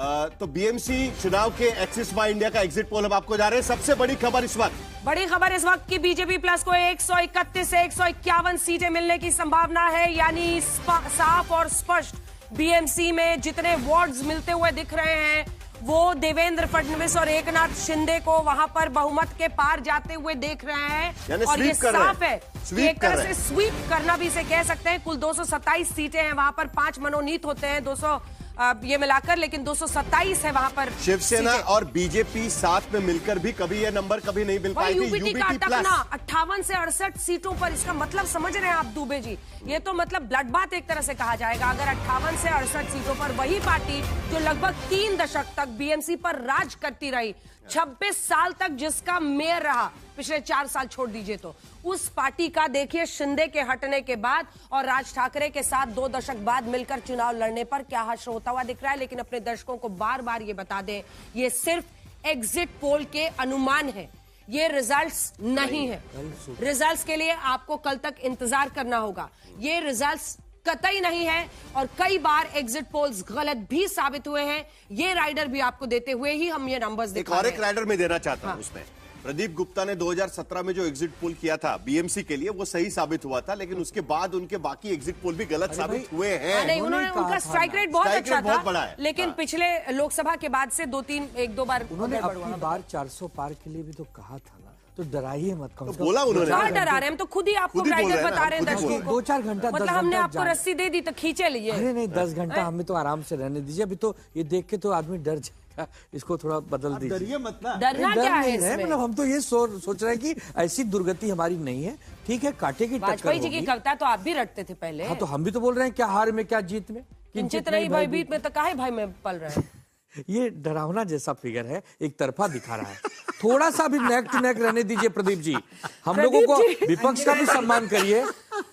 तो बीएमसी चुनाव के एक्सिस माई इंडिया का एग्जिट पोल हम आपको जा रहे हैं। सबसे बड़ी खबर इस वक्त की बीजेपी प्लस को 131 से 151 सीटें मिलने की संभावना है, यानी साफ और स्पष्ट बीएमसी में जितने वार्ड्स मिलते हुए दिख रहे हैं वो देवेंद्र फडणवीस और एकनाथ शिंदे को वहां पर बहुमत के पार जाते हुए देख रहे हैं। और ये साफ है, एक तरह से स्वीप करना भी इसे कह सकते हैं। कुल 227 सीटें हैं, वहां पर 5 मनोनीत होते हैं, 200 ये मिलाकर, लेकिन 227 है वहां पर। शिवसेना और बीजेपी साथ में मिलकर भी कभी ये नंबर कभी नहीं मिल पाएगी। यूबीटी का अटकना 58 से 68 सीटों पर, इसका मतलब समझ रहे हैं आप दुबे जी? ये तो मतलब ब्लड बात एक तरह से कहा जाएगा। अगर 58 से 68 सीटों पर वही पार्टी जो लगभग 3 दशक तक बीएमसी पर राज करती रही, 26 साल तक जिसका मेयर रहा, पिछले 4 साल छोड़ दीजिए, तो उस पार्टी का देखिए शिंदे के हटने के बाद और राज ठाकरे के साथ 2 दशक बाद मिलकर चुनाव लड़ने पर क्या हश्र होता हुआ दिख रहा है। लेकिन अपने दर्शकों को बार बार ये बता दें, ये सिर्फ एग्जिट पोल के अनुमान है, ये रिजल्ट्स नहीं है। रिजल्ट्स के लिए आपको कल तक इंतजार करना होगा। ये रिजल्ट्स कतई नहीं है और कई बार एग्जिट पोल्स गलत भी साबित हुए हैं। ये राइडर भी आपको देते हुए ही हम ये नंबर्स दिखा रहे हैं। एक राइडर में देना चाहता हूं उसमें प्रदीप गुप्ता ने 2017 में जो एग्जिट पोल किया था बीएमसी के लिए, वो सही साबित हुआ था, लेकिन उसके बाद उनके बाकी एग्जिट पोल भी गलत साबित हुए हैं। नहीं, उनका स्ट्राइक रेट बहुत अच्छा था, बड़ा है। लेकिन पिछले लोकसभा के बाद से 1-2 बार उन्होंने अपनी बार 400 पार के लिए भी तो कहा था ना, तो डराइए मत। तो बोला उन्होंने, क्या डरा रहे हैं? हम तो खुद ही आपको राइडर बता रहे हैं दर्शकों को। 2-4 घंटा, मतलब हमने आपको रस्सी दे दी तो खींचे लिए। अरे नहीं, 10 घंटा हमें तो आराम से रहने दीजिए। अभी तो ये देख के तो आदमी डर जाएगा, इसको थोड़ा बदल दीजिए। डरिए मत ना। डरना क्या है इसमें? मतलब हम तो ये सोच रहे हैं कि ऐसी दुर्गति हमारी नहीं है। ठीक है, कांटे की टक्कर होगी। वाजपेयी जी की कविता तो आप भी रटते थे पहले। हाँ, तो हम भी तो बोल रहे हैं क्या हार में क्या जीत में, किंचित नहीं भयभीत में, तो काहे भय में पल रहे हैं? ये डरावना जैसा फिगर है, एक तरफा दिखा रहा है। थोड़ा सा भी नेक टू नेक रहने दीजिए प्रदीप जी। हम लोगों को विपक्ष का भी सम्मान करिए।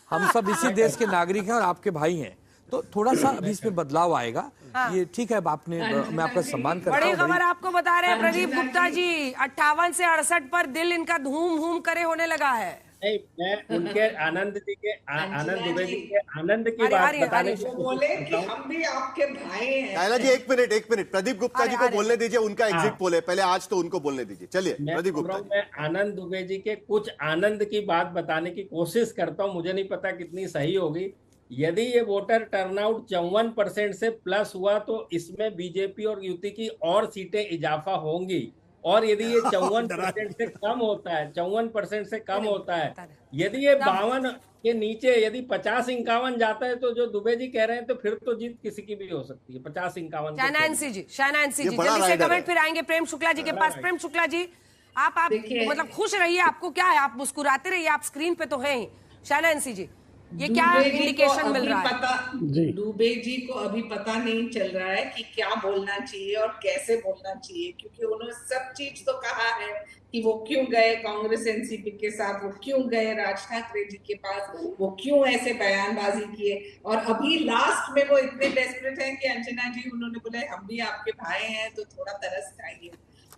हम सब इसी देश के नागरिक हैं और आपके भाई हैं, तो थोड़ा सा अभी इसमें बदलाव आएगा। ये ठीक है, आपने, मैं आपका सम्मान करता हूं। बड़ी खबर आपको बता रहे हैं प्रदीप गुप्ता जी, 58 से 68 पर दिल इनका धूम धूम करे होने लगा है। नहीं, मैं उनके आनंद जी के आनंद दुबे जी के आनंद की बात बताने की बोले कि हम भी आपके भाई हैं। शायला जी एक मिनट, प्रदीप गुप्ता जी को बोलने दीजिए, उनका एग्जिट पोल है पहले, आज तो उनको बोलने दीजिए। चलिए प्रदीप गुप्ता जी। मैं आनंद दुबे जी के कुछ आनंद की बात बताने की कोशिश करता हूं, मुझे नहीं पता कितनी सही होगी। यदि ये वोटर टर्नआउट 54% से प्लस हुआ तो इसमें बीजेपी और यूटी की और सीटें इजाफा होंगी, और यदि ये 54% से कम होता है, 54% से कम होता है, यदि ये 52 के नीचे यदि 50-51 जाता है, तो जो दुबे जी कह रहे हैं, तो फिर तो जीत किसी की भी हो सकती है। 50-51 शहनांसी जी जल्दी से कमेंट फिर आएंगे प्रेम शुक्ला जी के पास। प्रेम शुक्ला जी, आप मतलब खुश रहिए, आपको क्या है, आप मुस्कुराते रहिए, आप स्क्रीन पे तो हैं ही। शहनांसी जी, ये क्या इंडिकेशन मिल रहा है? दुबे जी को अभी पता नहीं चल रहा है कि क्या बोलना चाहिए और कैसे बोलना चाहिए, क्योंकि उन्होंने सब चीज तो कहा है कि वो क्यों गए कांग्रेस एनसीपी के साथ, वो क्यों गए राज ठाकरे जी के पास, वो क्यों ऐसे बयानबाजी किए, और अभी लास्ट में वो इतने डेस्परेट हैं कि अंजना जी उन्होंने बोले हम भी आपके भाई हैं, तो थोड़ा तरस खाइए।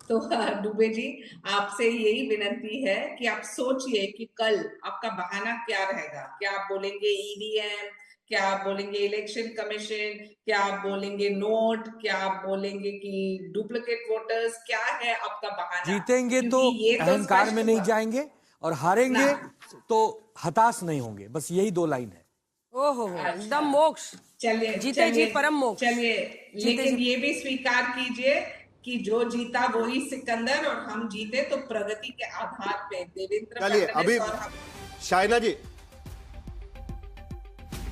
तो दुबे जी, आपसे यही विनती है कि आप सोचिए कि कल आपका बहाना क्या रहेगा। क्या आप बोलेंगे ईवीएम, क्या आप बोलेंगे इलेक्शन कमीशन, क्या आप बोलेंगे नोट, क्या आप बोलेंगे कि डुप्लीकेट वोटर्स, क्या है आपका बहाना? जीतेंगे तो अहंकार में नहीं जाएंगे और हारेंगे तो हताश नहीं होंगे, बस यही 2 लाइन है। ओहो, एकदम मोक्ष। चलिए, जीते जी परम मोक्ष। चलिए, लेकिन ये भी स्वीकार कीजिए कि जो जीता वही सिकंदर, और हम जीते तो प्रगति के आधार पे। देवेंद्र चलिए अभी शाइना जी,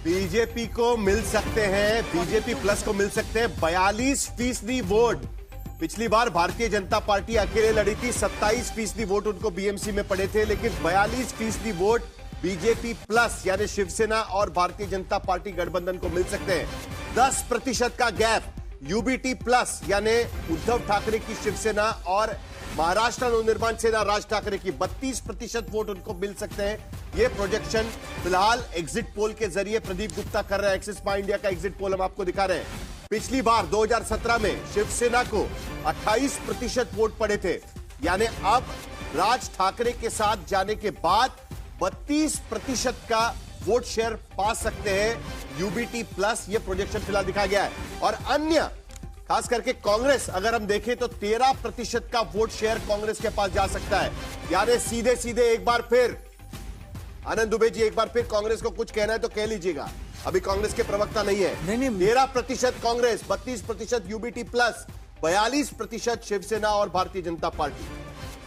बीजेपी को मिल सकते हैं, बीजेपी प्लस को मिल सकते हैं 42% वोट। पिछली बार भारतीय जनता पार्टी अकेले लड़ी थी, 27% वोट उनको बीएमसी में पड़े थे, लेकिन 42% वोट बीजेपी प्लस यानी शिवसेना और भारतीय जनता पार्टी गठबंधन को मिल सकते हैं। 10% का गैप यूबीटी प्लस यानी उद्धव ठाकरे की शिवसेना और महाराष्ट्र नवनिर्माण सेना राज ठाकरे की 32% वोट उनको मिल सकते हैं। ये प्रोजेक्शन फिलहाल एग्जिट पोल के जरिए प्रदीप गुप्ता कर रहे हैं। एक्सिस माई इंडिया का एग्जिट पोल हम आपको दिखा रहे हैं। पिछली बार 2017 में शिवसेना को 28% वोट पड़े थे, यानी अब राज ठाकरे के साथ जाने के बाद 32% का वोट शेयर पा सकते हैं यूबीटी प्लस। ये प्रोजेक्शन फिलहाल दिखाया गया है। और अन्य खास करके कांग्रेस अगर हम देखें तो 13% का वोट शेयर कांग्रेस के पास जा सकता है। यानी सीधे सीधे एक बार फिर आनंद दुबे जी, एक बार फिर कांग्रेस को कुछ कहना है तो कह लीजिएगा। अभी कांग्रेस के प्रवक्ता नहीं है। नहीं। 13% कांग्रेस, 32% यूबीटी प्लस, 42% शिवसेना और भारतीय जनता पार्टी।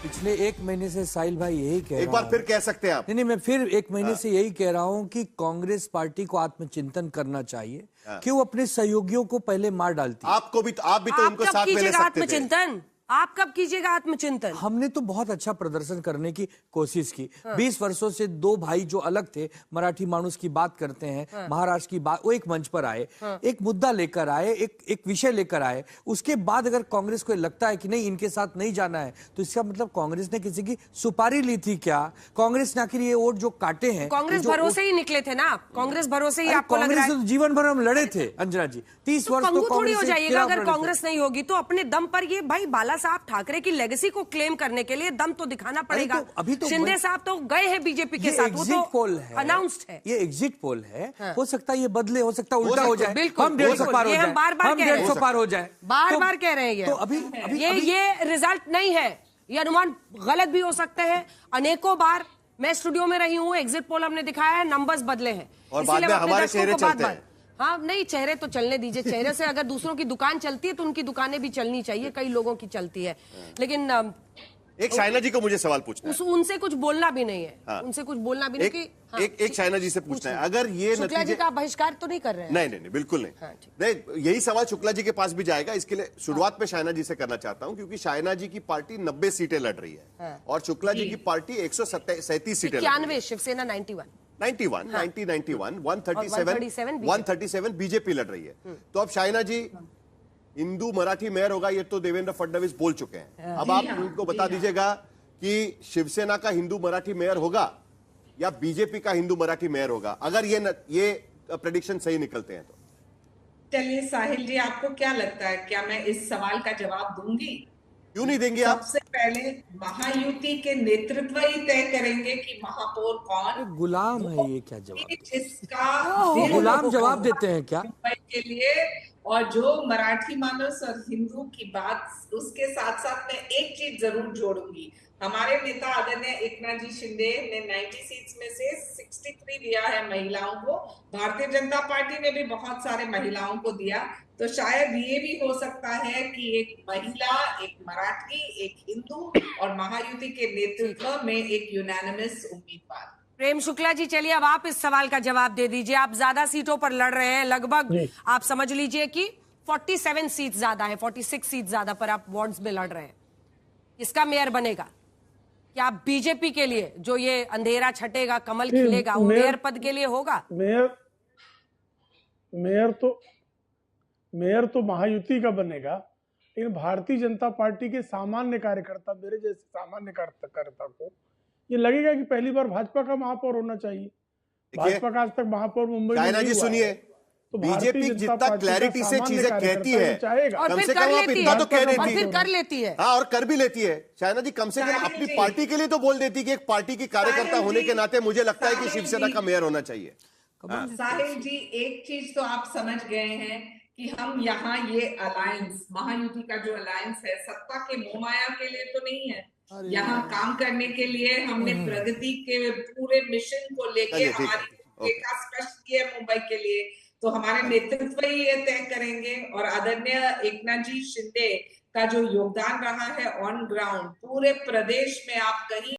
पिछले एक महीने से साहिल भाई यही कह रहा हूं। एक बार फिर कह सकते हैं आप। नहीं, मैं फिर एक महीने से यही कह रहा हूं कि कांग्रेस पार्टी को आत्मचिंतन करना चाहिए कि वो अपने सहयोगियों को पहले मार डालती है। आप भी तो उनको साथ में ले सकते थे। आत्मचिंतन आप कब कीजिएगा आत्मचिंतन? हमने तो बहुत अच्छा प्रदर्शन करने की कोशिश की। 20 वर्षों से दो भाई जो अलग थे, मराठी मानुस की बात करते हैं, महाराष्ट्र की बात, वो एक मंच पर आए, एक मुद्दा लेकर आए, एक विषय लेकर आए। उसके बाद अगर कांग्रेस को लगता है कि नहीं इनके साथ नहीं जाना है, तो इसका मतलब कांग्रेस ने किसी की सुपारी ली थी क्या? कांग्रेस ने आखिर ये वोट जो काटे हैं, कांग्रेस भरोसे ही निकले थे ना। कांग्रेस भरोसे ही आपको लग रहा है? जीवन भर हम लड़े थे अंजना जी, 30 वर्ष तो थोड़ी हो जाइएगा। अगर कांग्रेस कांग्रेस नहीं होगी तो अपने दम पर ये भाई बाला साहब ठाकरे की लेगेसी को क्लेम करने के लिए दम तो दिखाना पड़ेगा। अभी तो शिंदे साहब तो गए हैं बीजेपी के साथ, वो तो पोल है, अनाउंस्ड है। ये एग्जिट पोल है। हो सकता है ये बदले, हो सकता है उल्टा हो जाए। बिल्कुल, हम 150 पार हो जाए, हम बार-बार कह रहे हैं। 150 पार हो जाए, बार-बार कह रहे हैं। तो अभी ये रिजल्ट नहीं है, ये अनुमान गलत भी हो सकते हैं। अनेकों बार मैं स्टूडियो में रही हूँ, एग्जिट पोल हमने दिखाया है, नंबर्स बदले हैं और बाद में हमारे चेहरे चलते हैं। हाँ नहीं, चेहरे तो चलने दीजिए। चेहरे से अगर दूसरों की दुकान चलती है तो उनकी दुकानें भी चलनी चाहिए। कई लोगों की चलती है, लेकिन एक शाइना जी को मुझे सवाल पूछना है। उनसे कुछ बोलना भी नहीं है। हाँ। उनसे कुछ बोलना भी नहीं कि एक शाइना जी से पूछना है, अगर ये शुक्ला जी का बहिष्कार तो नहीं कर रहे हैं? नहीं, बिल्कुल नहीं। हाँ, नहीं, यही सवाल शुक्ला जी के पास भी जाएगा। इसके लिए शुरुआत में शाइना जी से करना चाहता हूं, क्योंकि शाइना जी की पार्टी 90 सीटें लड़ रही है और शुक्ला जी की पार्टी 137 सीटें लड़ रही है। शिवसेना 91, 137 बीजेपी लड़ रही है। तो अब शाइना जी, हिंदू मराठी मेयर होगा, ये तो देवेंद्र फडणवीस बोल चुके हैं। अब आप उनको बता दीजिएगा कि शिवसेना का हिंदू मराठी मेयर होगा या बीजेपी का हिंदू मराठी मेयर होगा, अगर ये प्रेडिक्शन सही निकलते हैं तो। चलिए साहिल जी, आपको क्या लगता है, क्या मैं इस सवाल का जवाब दूंगी? क्यों नहीं देंगे आप? सबसे पहले महायुति के नेतृत्व ही तय करेंगे कि महापौर कौन। गुलाम है ये, क्या जवाब? जिसका गुलाम जवाब देते हैं क्या के लिए, और जो मराठी मानस और हिंदू की बात, उसके साथ साथ मैं एक चीज जरूर जोड़ूंगी। हमारे नेता आदरणीय एकनाथ जी शिंदे ने 90 सीट्स में से 63 दिया है महिलाओं को। भारतीय जनता पार्टी ने भी बहुत सारे महिलाओं को दिया। तो शायद ये भी हो सकता है कि एक महिला, एक मराठी, एक हिंदू और महायुति के नेतृत्व में एक यूनानिमस उम्मीदवार। प्रेम शुक्ला जी, चलिए अब आप इस सवाल का जवाब दे दीजिए। आप ज्यादा सीटों पर लड़ रहे हैं, लगभग आप समझ लीजिए कि 47 सीट ज्यादा है, 46 सीट ज्यादा पर आप वार्ड्स में लड़ रहे हैं। इसका मेयर बनेगा क्या बीजेपी के लिए? जो ये अंधेरा छटेगा, कमल खिलेगा, वो मेयर पद के लिए होगा? मेयर तो महायुति का बनेगा, लेकिन भारतीय जनता पार्टी के सामान्य कार्यकर्ता, मेरे जैसे सामान्य कार्यकर्ता को ये लगेगा कि पहली बार भाजपा का महापौर होना चाहिए। भाजपा का आज तक महापौर मुंबई में नहीं हुआ। सुनिए, तो बीजेपी जितना क्लैरिटी से चीजें कहती है, और कम फिर से कम आप इतना तो कह देती फिर कर लेती है। हाँ, और कर भी लेती है। शायना जी, कम से कम अपनी पार्टी के लिए तो बोल देती कि एक पार्टी की कार्यकर्ता होने के नाते मुझे लगता है कि शिवसेना का मेयर होना चाहिए। साहिल जी, एक चीज तो आप समझ गए हैं कि हम यहाँ ये अलायंस, महायुति का जो अलायंस है, सत्ता के मोहमाया के लिए तो नहीं है। यहाँ काम करने के लिए हमने प्रगति के पूरे मिशन को लेके हमारी भूमिका स्पष्ट की है मुंबई के लिए। तो हमारे नेतृत्व ही ये तय करेंगे। और आदरणीय एकनाथ जी शिंदे का जो योगदान रहा है ऑन ग्राउंड, पूरे प्रदेश में आप कहीं